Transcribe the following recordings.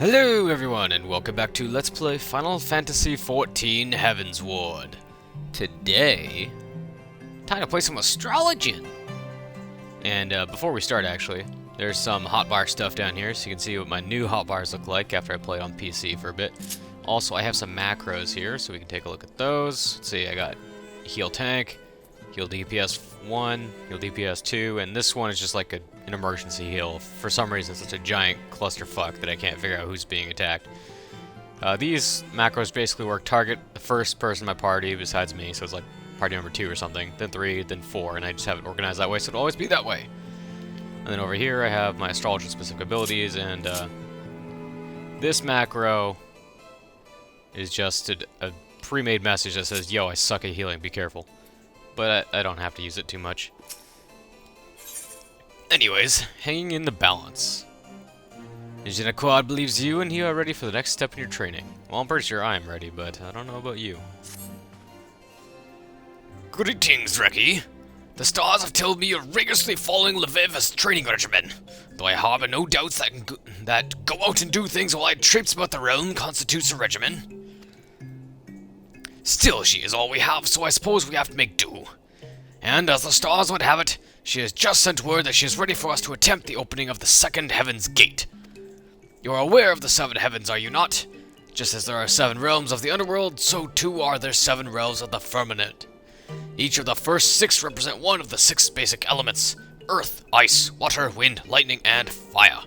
Hello everyone, and welcome back to Let's Play Final Fantasy XIV Heavensward. Today, time to play some Astrologian. And before we start, actually, there's some hotbar stuff down here, so you can see what my new hotbars look like after I play on PC for a bit. Also, I have some macros here, so we can take a look at those. Let's see, I got heal tank, heal DPS 1, heal DPS 2, and this one is just like an emergency heal. For some reason, it's such a giant clusterfuck that I can't figure out who's being attacked. These macros basically work target the first person in my party besides me, so it's like party number 2 or something, then 3, then 4, and I just have it organized that way, so it'll always be that way. And then over here I have my Astrologian specific abilities, and this macro is just a pre-made message that says, yo, I suck at healing, be careful. But I don't have to use it too much. Anyways, hanging in the balance. XIV believes you and you are ready for the next step in your training. Well, I'm pretty sure I am ready, but I don't know about you. Greetings, Reki. The stars have told me you're rigorously following Leviva's training regimen. Though I harbor no doubts that go out and do things while I traipse about the realm constitutes a regimen. Still, she is all we have, so I suppose we have to make do. And as the stars would have it, she has just sent word that she is ready for us to attempt the opening of the second heaven's gate. You are aware of the 7 heavens, are you not? Just as there are 7 realms of the underworld, so too are there 7 realms of the firmament. Each of the first 6 represent one of the 6 basic elements: earth, ice, water, wind, lightning, and fire.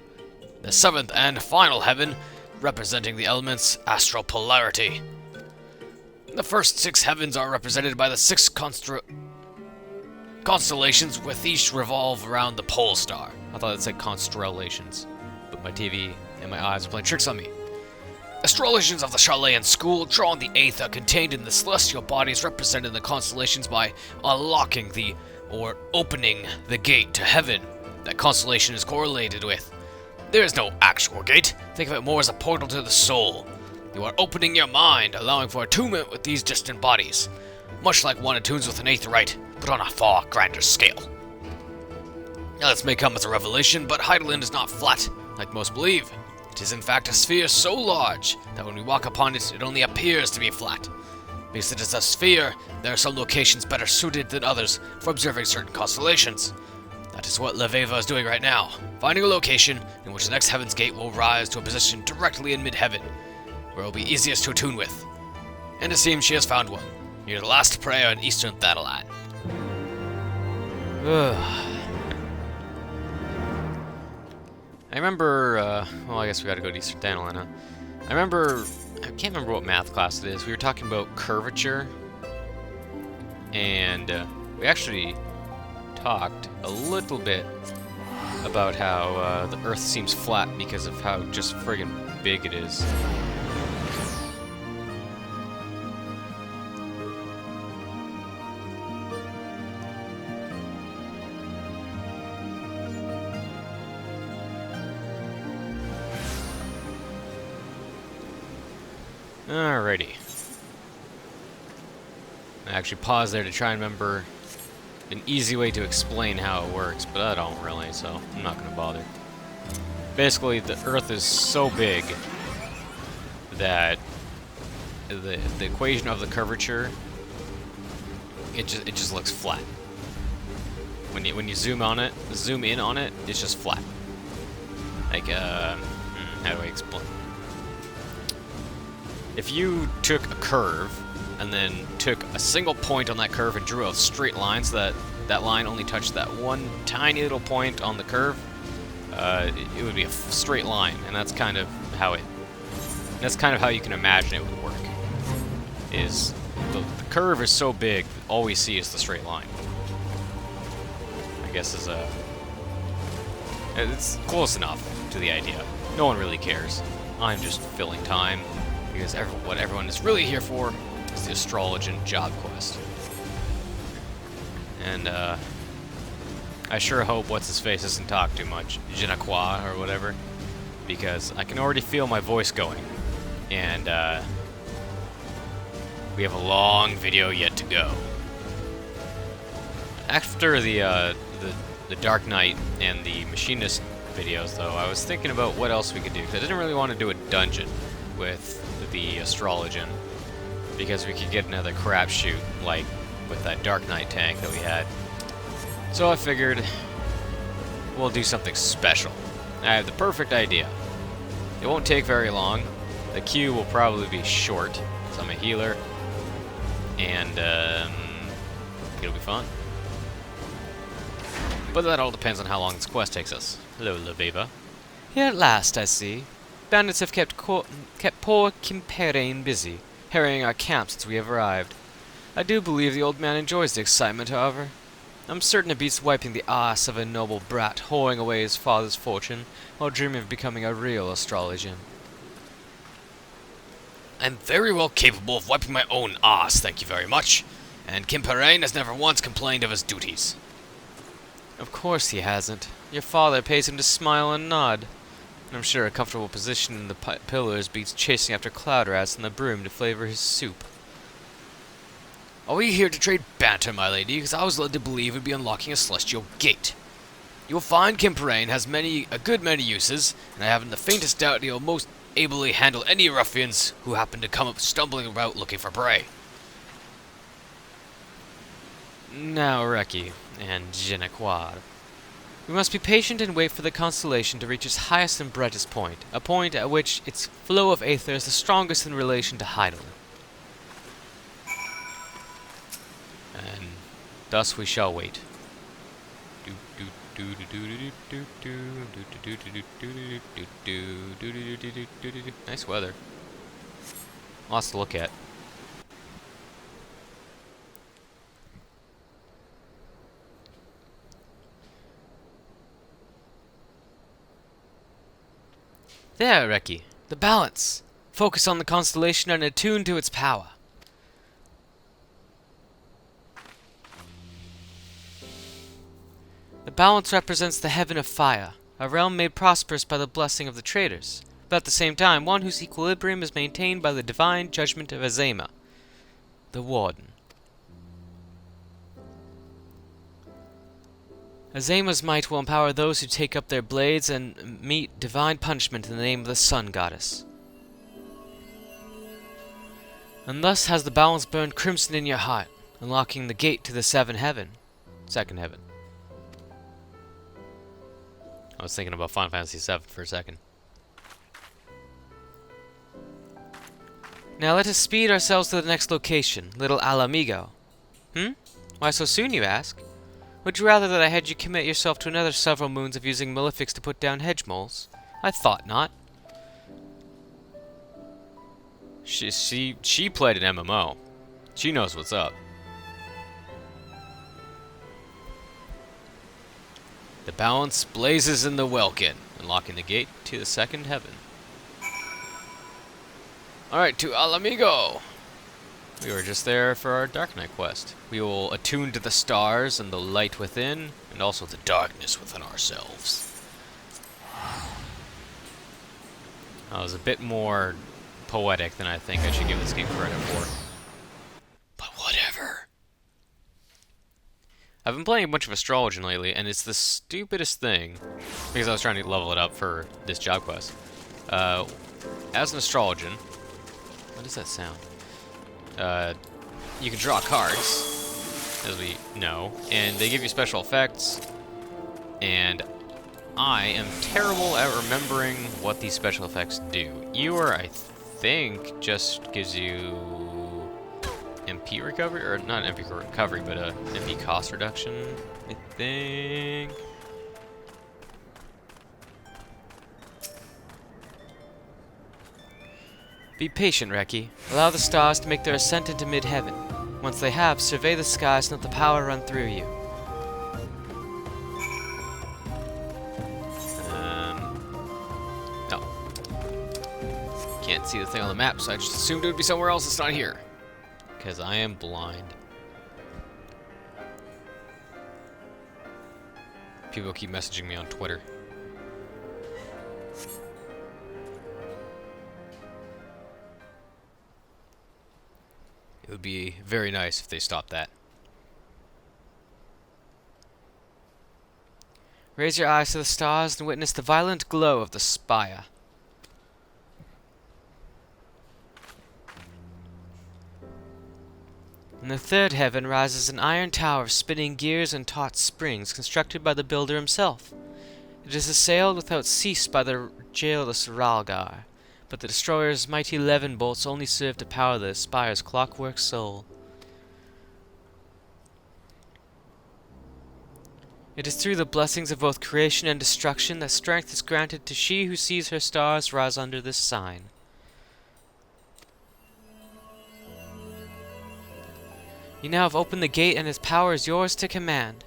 The 7th and final heaven, representing the elements astral polarity. The first 6 heavens are represented by the 6 constellations, with each revolve around the pole star. I thought it said constellations, but my TV and my eyes are playing tricks on me. Astrologians of the Chilean school draw on the aether contained in the celestial bodies represented in the constellations by unlocking or opening the gate to heaven that constellation is correlated with. There is no actual gate. Think of it more as a portal to the soul. You are opening your mind, allowing for attunement with these distant bodies, much like one attunes with an aetherite, but on a far grander scale. Now, this may come as a revelation, but Heidelin is not flat, like most believe. It is in fact a sphere so large that when we walk upon it, it only appears to be flat. Because it is a sphere, there are some locations better suited than others for observing certain constellations. That is what Leviva is doing right now, finding a location in which the next heaven's gate will rise to a position directly in mid-heaven, where it will be easiest to attune with. And it seems she has found one, near the last prayer in eastern Thanalan. I remember, well, I guess we gotta go to eastern Thanalan, huh? I can't remember what math class it is. We were talking about curvature, and we actually talked a little bit about how the Earth seems flat because of how just friggin' big it is. Alrighty. I actually paused there to try and remember an easy way to explain how it works, but I don't really, so I'm not going to bother. Basically, the Earth is so big that the equation of the curvature, it just looks flat. When you zoom in on it, it's just flat. Like how do I explain? If you took a curve and then took a single point on that curve and drew a straight line so that line only touched that one tiny little point on the curve, it would be a straight line, and that's kind of how you can imagine it would work. Is the curve is so big, all we see is the straight line. I guess it's close enough to the idea. No one really cares. I'm just filling time. Because what everyone is really here for is the Astrologian job quest. And, I sure hope what's-his-face doesn't talk too much. XIV or whatever. Because I can already feel my voice going. And, we have a long video yet to go. After the Dark Knight and the Machinist videos, though, I was thinking about what else we could do, because I didn't really want to do a dungeon with the Astrologian, because we could get another crapshoot, like with that Dark Knight tank that we had. So I figured we'll do something special. I have the perfect idea. It won't take very long. The queue will probably be short, because I'm a healer, and it'll be fun. But that all depends on how long this quest takes us. Hello, Laveva. Here at last, I see. Bandits have kept poor Kimperain busy, harrying our camp since we have arrived. I do believe the old man enjoys the excitement, however. I'm certain it beats wiping the ass of a noble brat whoring away his father's fortune while dreaming of becoming a real Astrologian. I'm very well capable of wiping my own ass, thank you very much, and Kimperain has never once complained of his duties. Of course he hasn't. Your father pays him to smile and nod. And I'm sure a comfortable position in the pillars beats chasing after cloud rats in the broom to flavor his soup. Are we here to trade banter, my lady? Because I was led to believe we'd be unlocking a celestial gate. You'll find Kimperain has a good many uses, and I haven't the faintest doubt he'll most ably handle any ruffians who happen to come up stumbling about looking for prey. Now, Reki, and je ne crois. We must be patient and wait for the constellation to reach its highest and brightest point, a point at which its flow of aether is the strongest in relation to Heidel. And thus we shall wait. Nice weather. Lots to look at. There, Reki. The balance. Focus on the constellation and attune to its power. The balance represents the heaven of fire, a realm made prosperous by the blessing of the traders, but at the same time one whose equilibrium is maintained by the divine judgment of Azema, the Warden. Azema's might will empower those who take up their blades and meet divine punishment in the name of the Sun Goddess. And thus has the balance burned crimson in your heart, unlocking the gate to the second heaven. I was thinking about Final Fantasy VII for a second. Now let us speed ourselves to the next location, Little Alamigo. Why so soon, you ask? Would you rather that I had you commit yourself to another several moons of using malefics to put down hedge moles? I thought not. She played an MMO. She knows what's up. The balance blazes in the Welkin, unlocking the gate to the second heaven. Alright, to Alamigo! We were just there for our Dark Knight quest. We will attune to the stars and the light within, and also the darkness within ourselves. That was a bit more poetic than I think I should give this game credit for. But whatever. I've been playing a bunch of Astrologian lately, and it's the stupidest thing, because I was trying to level it up for this job quest. As an Astrologian, what does that sound? You can draw cards, as we know, and they give you special effects, and I am terrible at remembering what these special effects do. Ewer, I think, just gives you MP recovery, or not MP recovery, but MP cost reduction, I think. Be patient, Reki. Allow the stars to make their ascent into mid-heaven. Once they have, survey the skies and let the power run through you. No. Can't see the thing on the map, so I just assumed it would be somewhere else that's not here. Because I am blind. People keep messaging me on Twitter. It would be very nice if they stopped that. Raise your eyes to the stars and witness the violent glow of the spire. In the third heaven rises an iron tower of spinning gears and taut springs constructed by the builder himself. It is assailed without cease by the jailless Ralgar, but the destroyer's mighty 11 bolts only serve to power the spire's clockwork soul. It is through the blessings of both creation and destruction that strength is granted to she who sees her stars rise under this sign. You now have opened the gate, and its power is yours to command.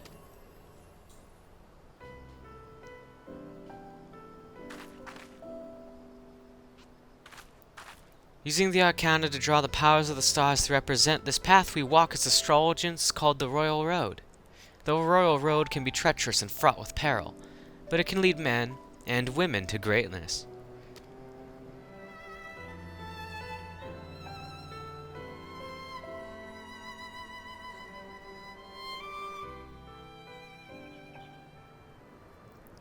Using the Arcana to draw the powers of the stars to represent this path we walk as Astrologians called the Royal Road. The Royal Road can be treacherous and fraught with peril, but it can lead men and women to greatness.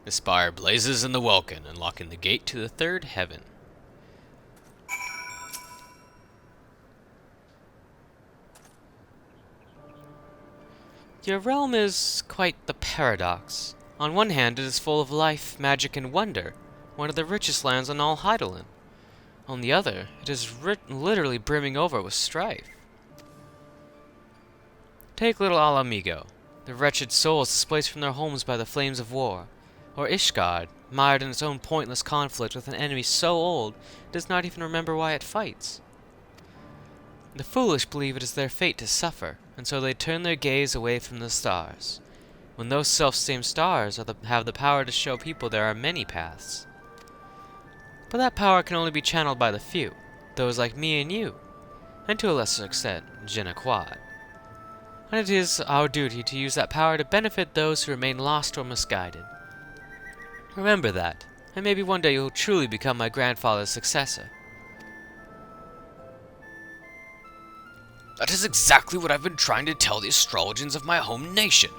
The spire blazes in the welkin, unlocking the gate to the third heaven. Your realm is quite the paradox. On one hand, it is full of life, magic, and wonder, one of the richest lands on all Heidelin. On the other, it is literally brimming over with strife. Take little Alamigo. The wretched souls displaced from their homes by the flames of war. Or Ishgard, mired in its own pointless conflict with an enemy so old it does not even remember why it fights. The foolish believe it is their fate to suffer, and so they turn their gaze away from the stars, when those self-same stars have the power to show people there are many paths. But that power can only be channeled by the few, those like me and you, and to a lesser extent, Quad. And it is our duty to use that power to benefit those who remain lost or misguided. Remember that, and maybe one day you'll truly become my grandfather's successor. That is exactly what I've been trying to tell the Astrologians of my home nation.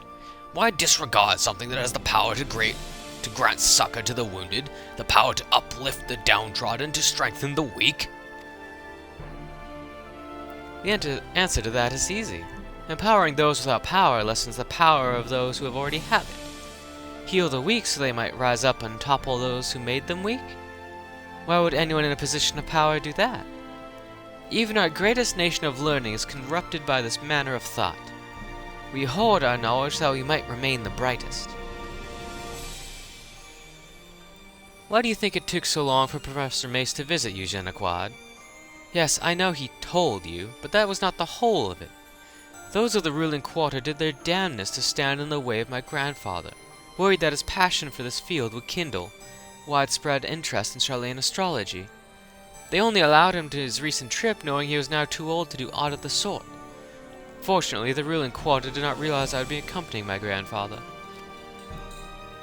Why disregard something that has the power to grant succor to the wounded, the power to uplift the downtrodden, to strengthen the weak? The answer to that is easy. Empowering those without power lessens the power of those who have already have it. Heal the weak so they might rise up and topple those who made them weak? Why would anyone in a position of power do that? Even our greatest nation of learning is corrupted by this manner of thought. We hoard our knowledge that we might remain the brightest. Why do you think it took so long for Professor Mace to visit you, Quad? Yes, I know he told you, but that was not the whole of it. Those of the ruling quarter did their damnedest to stand in the way of my grandfather, worried that his passion for this field would kindle widespread interest in Charlayan astrology. They only allowed him to his recent trip, knowing he was now too old to do aught of the sort. Fortunately, the ruling quarter did not realize I would be accompanying my grandfather.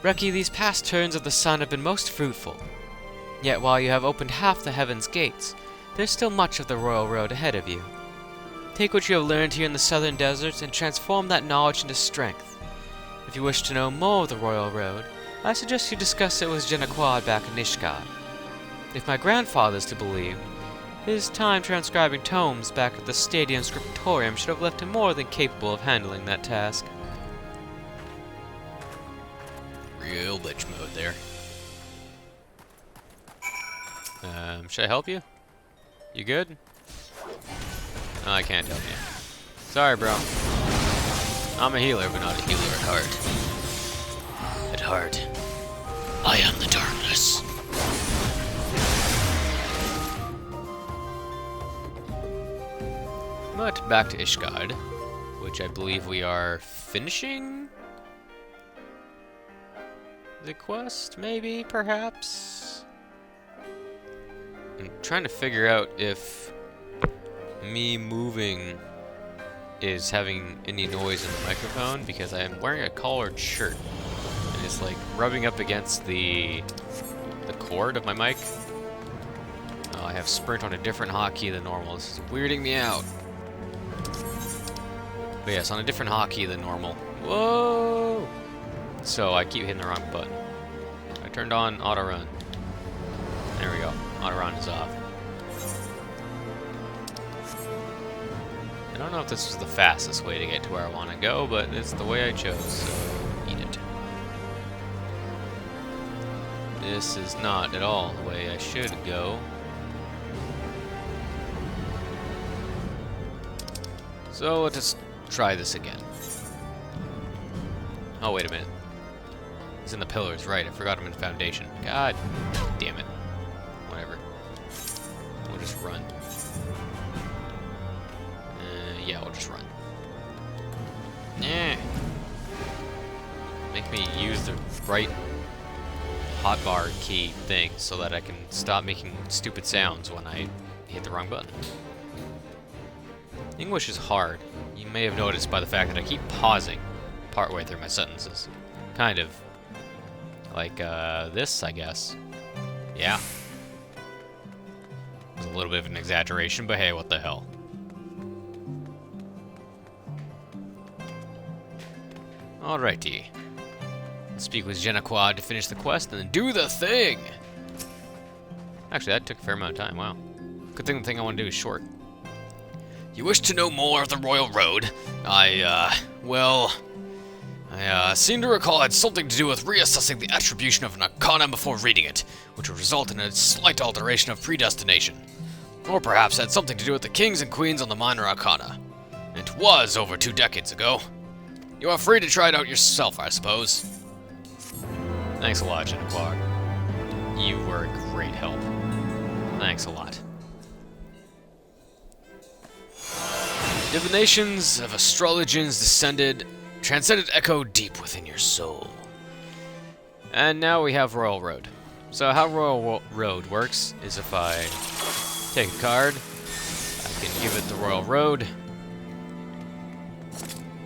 Reki, these past turns of the sun have been most fruitful. Yet while you have opened half the heaven's gates, there's still much of the Royal Road ahead of you. Take what you have learned here in the southern deserts and transform that knowledge into strength. If you wish to know more of the Royal Road, I suggest you discuss it with Quad back in Ishgard. If my grandfather is to believe, his time transcribing tomes back at the Stadium Scriptorium should have left him more than capable of handling that task. Real bitch mode there. Should I help you? You good? No, I can't help you. Sorry, bro. I'm a healer, but not a healer at heart. At heart, I am the darkness. But back to Ishgard, which I believe we are finishing the quest, maybe, perhaps? I'm trying to figure out if me moving is having any noise in the microphone, because I am wearing a collared shirt and it's like rubbing up against the cord of my mic. Oh, I have sprint on a different hotkey than normal. This is weirding me out. But yes, on a different hotkey than normal. Whoa! So I keep hitting the wrong button. I turned on auto run. There we go. Auto run is off. I don't know if this was the fastest way to get to where I want to go, but it's the way I chose, so eat it. This is not at all the way I should go. So let's just try this again. Oh, wait a minute. He's in the pillars, right. I forgot him in foundation. God damn it. Whatever. We'll just run. Yeah, we'll just run. Yeah. Make me use the right hotbar key thing so that I can stop making stupid sounds when I hit the wrong button. English is hard. You may have noticed by the fact that I keep pausing partway through my sentences. Kind of. Like, this, I guess. Yeah. It's a little bit of an exaggeration, but hey, what the hell. Alrighty. Let's speak with Quad to finish the quest and then do the thing! Actually, that took a fair amount of time, wow. Good thing the thing I want to do is short. You wish to know more of the Royal Road? I seem to recall it had something to do with reassessing the attribution of an arcana before reading it, which would result in a slight alteration of predestination. Or perhaps had something to do with the kings and queens on the minor arcana. It was over 2 decades ago. You are free to try it out yourself, I suppose. Thanks a lot, Quad. You were a great help. Thanks a lot. Divinations of Astrologians transcended echo deep within your soul. And now we have Royal Road. So how Royal Road works is if I take a card, I can give it the Royal Road,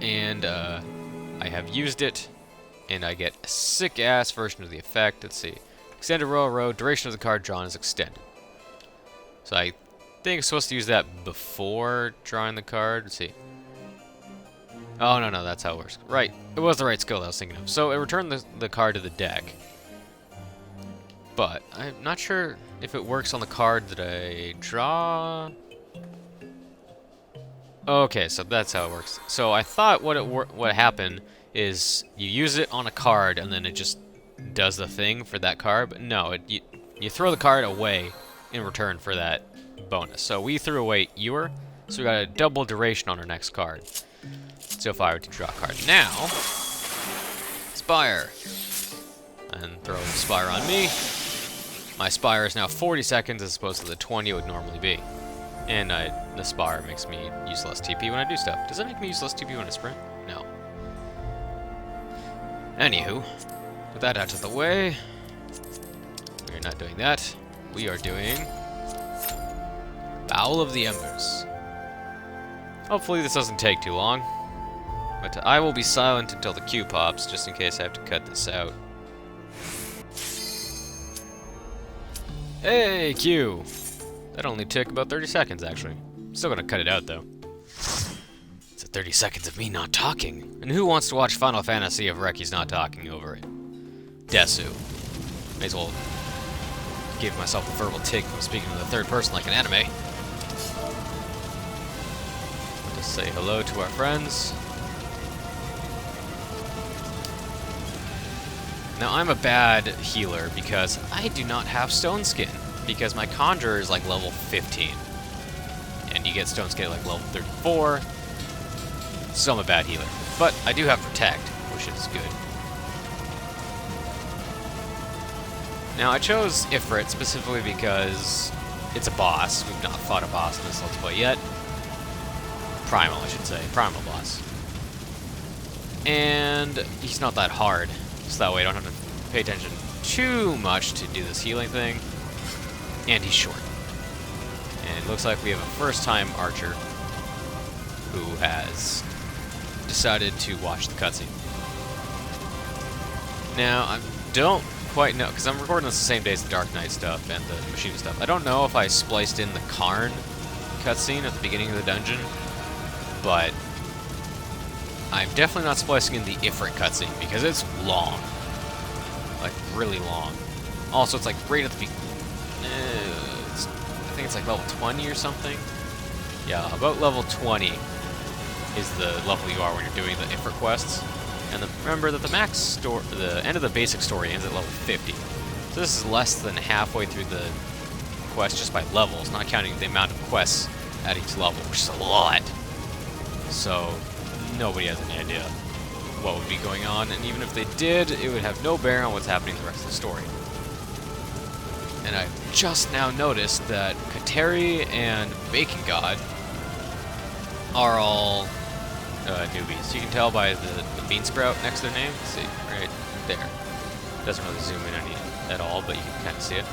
and I have used it, and I get a sick-ass version of the effect. Let's see. Extended Royal Road, duration of the card drawn is extended. So I think I'm supposed to use that before drawing the card. Let's see. Oh, no, that's how it works. Right. It was the right skill that I was thinking of. So it returned the card to the deck. But I'm not sure if it works on the card that I draw. Okay, so that's how it works. So I thought what happened is you use it on a card and then it just does the thing for that card. But no, you throw the card away in return for that bonus. So we threw away Ewer, so we got a double duration on our next card. So if I were to draw a card now, Spire, and throw the Spire on me, my Spire is now 40 seconds as opposed to the 20 it would normally be. And the Spire makes me use less TP when I do stuff. Does that make me use less TP when I sprint? No. Anywho, with that out of the way, we are not doing that. We are doing Bowl of the Embers. Hopefully this doesn't take too long. But I will be silent until the queue pops, just in case I have to cut this out. Hey, queue! That only took about 30 seconds, actually. Still gonna cut it out, though. It's 30 seconds of me not talking. And who wants to watch Final Fantasy if Reki's not talking over it? Desu. May as well give myself a verbal tick from speaking to the third person like an anime. Just say hello to our friends. Now, I'm a bad healer because I do not have Stone Skin, because my Conjurer is like level 15. And you get Stone Skin at like level 34, so I'm a bad healer. But I do have Protect, which is good. Now, I chose Ifrit specifically because it's a boss. We've not fought a boss in this Let's Play yet. Primal, I should say. Primal boss. And he's not that hard. So that way I don't have to pay attention too much to do this healing thing. And he's short. And it looks like we have a first-time archer who has decided to watch the cutscene. Now, I don't quite know, because I'm recording this the same day as the Dark Knight stuff and the Machine stuff. I don't know if I spliced in the Karn cutscene at the beginning of the dungeon, but I'm definitely not splicing in the Ifrit cutscene because it's long. Like, really long. Also, it's like right at the beginning. I think it's like level 20 or something. Yeah, about level 20 is the level you are when you're doing the Ifrit quests. And remember that the end of the basic story ends at level 50. So this is less than halfway through the quest just by levels, not counting the amount of quests at each level, which is a lot. So nobody has any idea what would be going on, and even if they did, it would have no bearing on what's happening in the rest of the story. And I just now noticed that Kateri and Bacon God are all newbies. You can tell by the bean sprout next to their name. See, right there. Doesn't really zoom in at all, but you can kind of see it.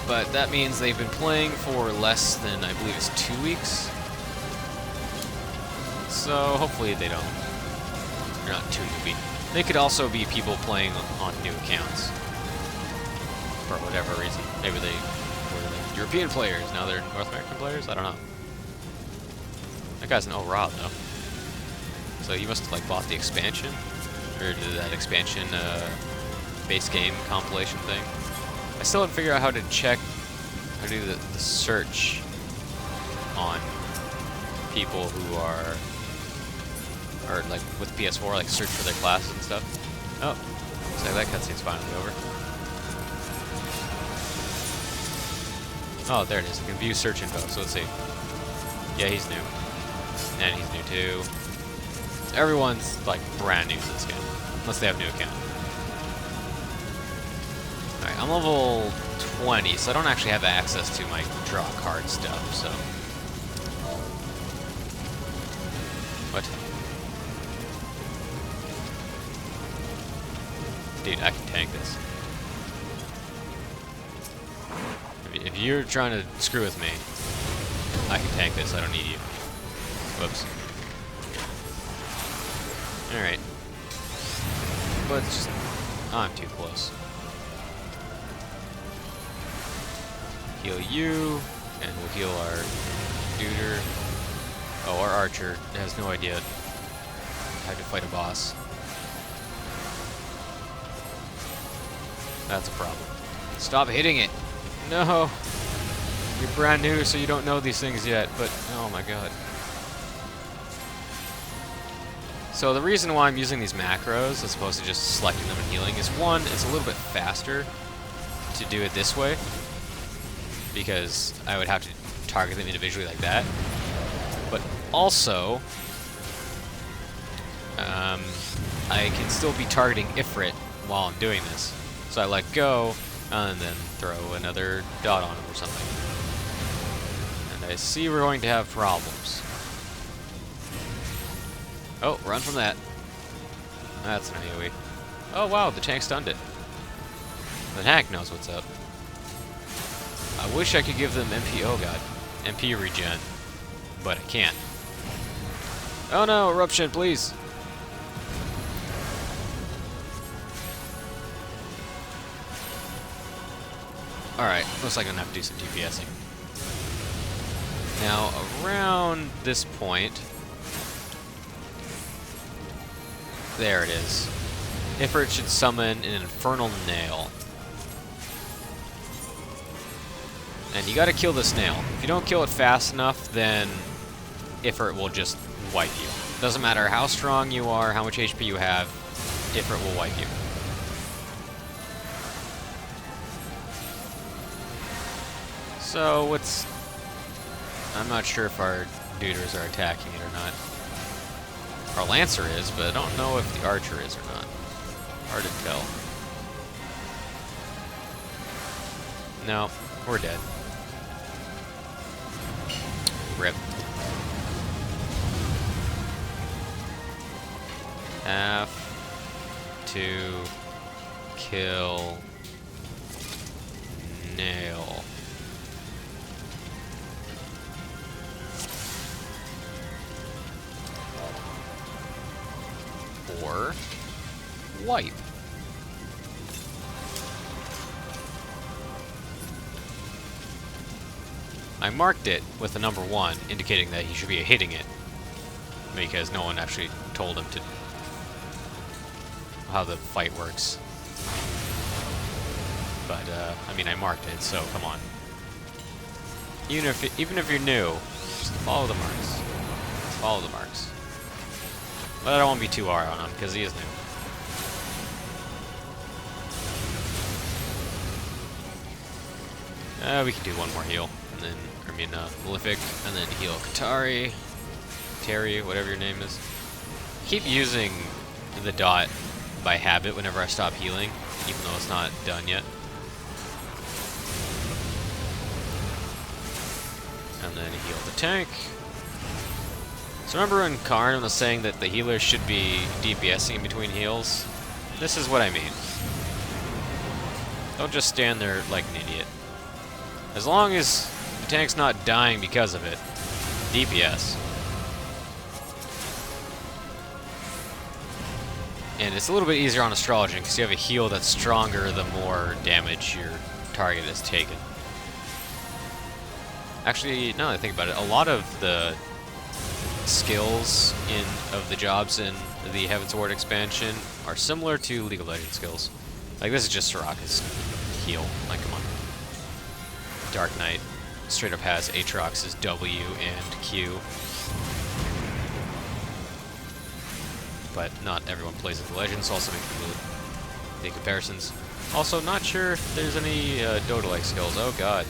But that means they've been playing for less than, I believe it's 2 weeks. So hopefully they're not too newbie. They could also be people playing on new accounts. For whatever reason. Maybe they were the European players, now they're North American players? I don't know. That guy's an Ora though. So you must have like bought the expansion? Or did that expansion base game compilation thing? I still haven't figured out how to how to do the search on people who are like with PS4, like search for their classes and stuff. Oh, looks like that cutscene's finally over. Oh, there it is. You can view search info, so let's see. Yeah, he's new. And he's new too. Everyone's like brand new to this game, unless they have a new account. Alright, I'm level 20, so I don't actually have access to my draw card stuff, so. What? Dude, I can tank this. If you're trying to screw with me, I can tank this, I don't need you. Whoops. Alright. But just, I'm too close. Heal you, and we'll heal our duder. Oh, our archer has no idea how to fight a boss. That's a problem. Stop hitting it! No! You're brand new, so you don't know these things yet, but oh my god. So the reason why I'm using these macros, as opposed to just selecting them and healing, is one, it's a little bit faster to do it this way, because I would have to target them individually like that. But also, I can still be targeting Ifrit while I'm doing this. So I let go, and then throw another dot on him or something. And I see we're going to have problems. Oh, run from that. That's an AoE. Oh wow, the tank stunned it. The tank knows what's up. I wish I could give them MP, oh god, MP regen, but I can't. Oh no, eruption, please. Alright, looks like I'm gonna have to do some DPSing. Now, around this point, there it is. Ifrit should summon an infernal nail. And you gotta kill this nail. If you don't kill it fast enough, then Ifrit will just wipe you. Doesn't matter how strong you are, how much HP you have, Ifrit will wipe you. So what's... I'm not sure if our duders are attacking it or not. Our Lancer is, but I don't know if the Archer is or not. Hard to tell. No, we're dead. RIP. Have to kill nail. Or wipe. I marked it with the number 1, indicating that he should be hitting it, because no one actually told him to how the fight works. But I mean, I marked it, so come on. Even if you're new, just follow the marks. Just follow the marks. But I don't want to be too hard on him because he is new. We can do one more heal, and then Malefic, and then heal Katari, Terry, whatever your name is. I keep using the dot by habit whenever I stop healing, even though it's not done yet. And then heal the tank. So remember when Karn was saying that the healer should be DPSing in between heals? This is what I mean. Don't just stand there like an idiot. As long as the tank's not dying because of it, DPS. And it's a little bit easier on Astrologian because you have a heal that's stronger the more damage your target has taken. Actually, now that I think about it, a lot of the skills of the jobs in the Heavensward expansion are similar to League of Legends skills. Like, this is just Soraka's heal. Like, come on. Dark Knight straight up has Aatrox's W and Q. But not everyone plays League of Legends, so also make comparisons. Also, not sure if there's any Dota-like skills. Oh god.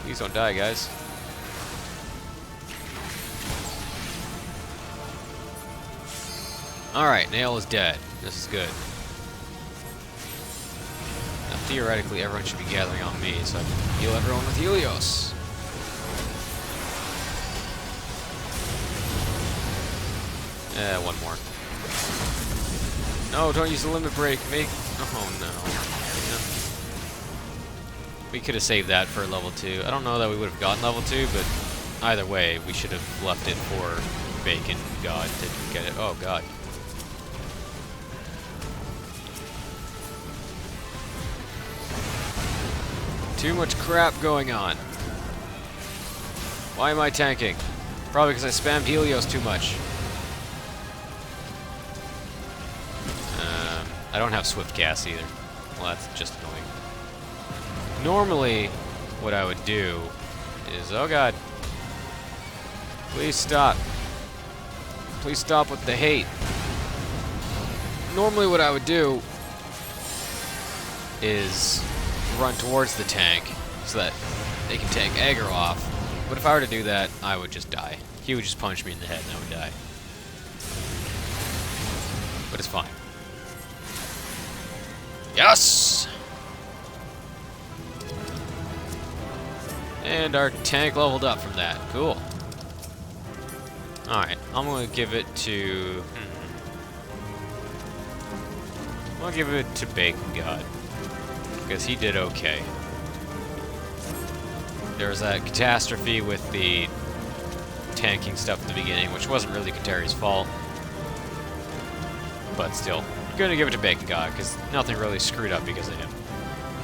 Please don't die, guys. Alright, Nail is dead. This is good. Now, theoretically, everyone should be gathering on me, so I can heal everyone with Helios. One more. No, don't use the limit break. Oh no. We could have saved that for level 2. I don't know that we would have gotten level 2, but either way, we should have left it for Bacon God to get it. Oh god. Too much crap going on. Why am I tanking? Probably because I spammed Helios too much. I don't have Swift Cast either. Well, that's just annoying. Normally, what I would do is... Oh god. Please stop. Please stop with the hate. Normally what I would do is run towards the tank so that they can take aggro off. But if I were to do that, I would just die. He would just punch me in the head and I would die. But it's fine. Yes! And our tank leveled up from that. Cool. Alright, I'm gonna give it to... I'm gonna give it to Bacon God. Because he did okay. There was that catastrophe with the tanking stuff at the beginning, which wasn't really Katari's fault. But still, I'm gonna give it to Bacon God, because nothing really screwed up because of him.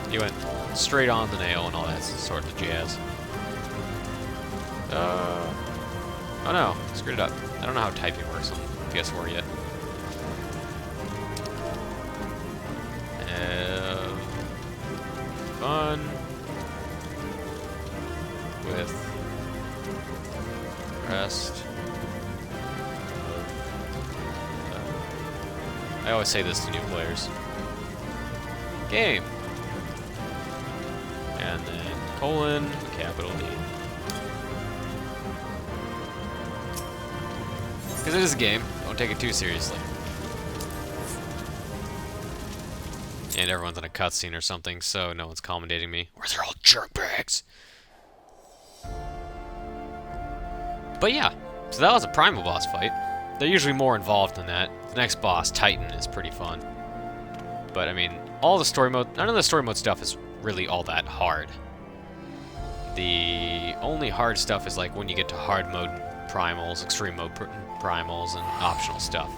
He went straight on the nail and all that sort of jazz. Oh no, screwed it up. I don't know how typing works on PS4 yet. Fun with rest. I always say this to new players. Game. And then colon, capital D. Because it is a game. Don't take it too seriously. And everyone's in a cutscene or something, so no one's commentating me. Or they're all jerkbags. But yeah, so that was a primal boss fight. They're usually more involved than that. The next boss, Titan, is pretty fun. But I mean, all the story mode, none of the story mode stuff is really all that hard. The only hard stuff is like when you get to hard mode primals, extreme mode primals, and optional stuff.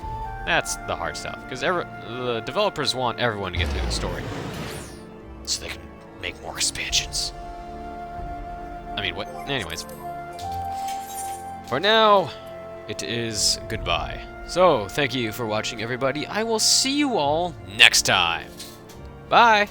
That's the hard stuff, because the developers want everyone to get through the story. So they can make more expansions. I mean, what? Anyways. For now, it is goodbye. So, thank you for watching, everybody. I will see you all next time. Bye!